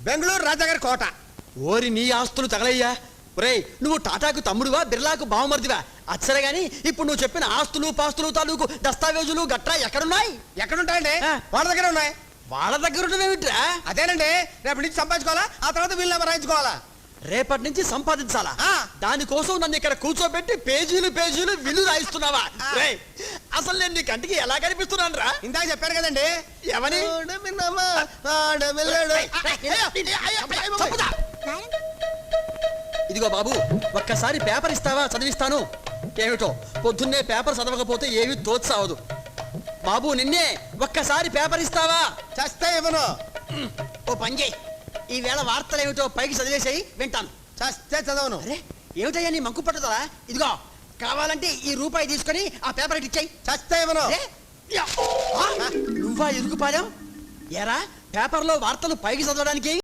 బెంగళూరు రాజాగారి కోట. ఓరి నీ ఆస్తులు తగలయ్యా. ఒరేయ్, నువ్వు టాటాకు తమ్ముడువా, బిర్లాకు బావమరిదివా? అచ్చరే గాని ఇప్పుడు నువ్వు చెప్పిన ఆస్తులు పాస్తులు తాలూకు దస్తావేజులు గట్రా ఎక్కడున్నాయి? ఎక్కడుంటాయండి? వాళ్ళ దగ్గర ఉన్నాయి. వాళ్ళ దగ్గర ఉన్నవేమిట్రా? అదేనండి, రేపటి నుంచి సంపాదించుకోవాలా, ఆ తర్వాత వీళ్ళు రాయించుకోవాలా. రేపటి నుంచి సంపాదించాలా? దానికోసం నన్ను ఇక్కడ కూర్చోబెట్టి పేజీలు పేజీలు విల్లు రాయిస్తున్నావా? అసలు నేను నీ కంటికి ఎలా కనిపిస్తున్నాను రా? ఇందాక చెప్పారు కదండి. ఎవని? ఇదిగో బాబు, ఒక్కసారి పేపర్ ఇస్తావా? చదివిస్తాను. ఏమిటో పొద్దున్నే పేపర్ చదవకపోతే ఏమి తోచావదు. బాబు నిన్నే, ఒక్కసారి పేపర్ ఇస్తావా? చస్తే ఇవ్వను. ఓ పని చేయి, ఈవేళ వార్తలు ఏమిటో పైకి చదివేసాయి, వింటాను. చస్తే చదవను. అరే ఏమిటయ్యా నీ మంకు పట్టుదలా? ఇదిగో కావాలంటే ఈ రూపాయి తీసుకొని ఆ పేపర్ ఇచ్చాయి. చస్తే ఇవ్వను. నువ్వా ఎదుగుపాలేం? ఎరా పేపర్లో వార్తలు పైకి చదవడానికి